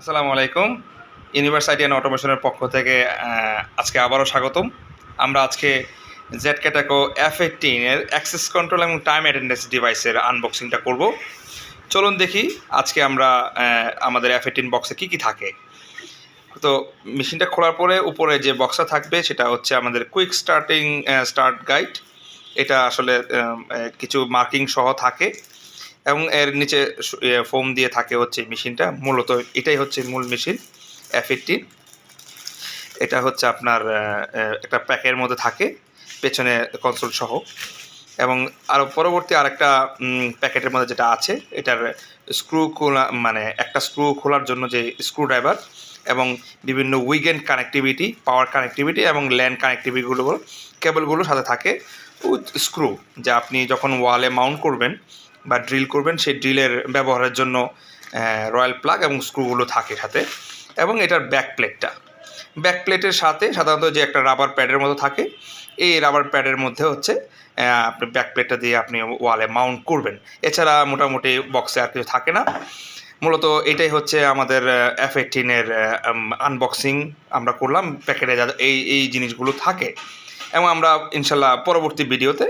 আসসালামু আলাইকুম। Universe IT and অটোমেশনের পক্ষ থেকে আজকে আবারও স্বাগতম। আমরা আজকে ZKTeco F18 এর অ্যাক্সেস কন্ট্রোল এবং টাইম অ্যাটেন্ডেন্স ডিভাইসের আনবক্সিংটা করব। চলুন দেখি আজকে আমরা আমাদের F18 বক্সে কী কী থাকে। তো মেশিনটা খোলার পরে উপরে যে বক্সটা থাকবে সেটা হচ্ছে আমাদের কুইক স্টার্ট গাইড। এটা আসলে কিছু মার্কিং সহ থাকে এবং এর নিচে ফোম দিয়ে থাকে হচ্ছে মেশিনটা। মূলত এটাই হচ্ছে মূল মেশিন F18। এটা হচ্ছে আপনার একটা প্যাকের মধ্যে থাকে পেছনে কনসোল সহ, এবং আরও পরবর্তী আরেকটা প্যাকেটের মধ্যে যেটা আছে এটার স্ক্রু খোলা, মানে একটা স্ক্রু খোলার জন্য যে স্ক্রু ড্রাইভার এবং বিভিন্ন উইকেন্ড কানেক্টিভিটি, পাওয়ার কানেক্টিভিটি এবং ল্যান্ড কানেক্টিভিটিগুলো কেবলগুলো সাথে থাকে উইথ স্ক্রু, যা আপনি যখন ওয়ালে মাউন্ট করবেন বা ড্রিল করবেন সেই ড্রিলের ব্যবহারের জন্য রয়্যাল প্লাগ এবং স্ক্রুগুলো থাকে সাথে। এবং এটার ব্যাক প্লেটের সাথে সাধারণত যে একটা রাবার প্যাডের মতো থাকে, এই রাবার প্যাডের মধ্যে হচ্ছে আপনি ব্যাক প্লেটটা দিয়ে আপনি ওয়ালে মাউন্ট করবেন। এছাড়া মোটামুটি বক্সে আর কিছু থাকে না। মূলত এটাই হচ্ছে আমাদের F18-এর আনবক্সিং আমরা করলাম। প্যাকেটে যা এই জিনিসগুলো থাকে, এবং আমরা ইনশাল্লাহ পরবর্তী ভিডিওতে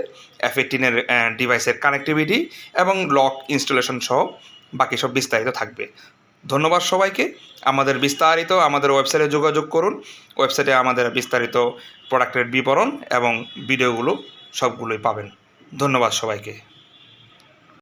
F18-এর ডিভাইসের কানেক্টিভিটি এবং লক ইনস্টলেশন সহ বাকি সব বিস্তারিত থাকবে। ধন্যবাদ সবাইকে। আমাদের ওয়েবসাইটে যোগাযোগ করুন। ওয়েবসাইটে আমাদের বিস্তারিত প্রোডাক্টের বিবরণ এবং ভিডিওগুলো সবগুলোই পাবেন। ধন্যবাদ সবাইকে।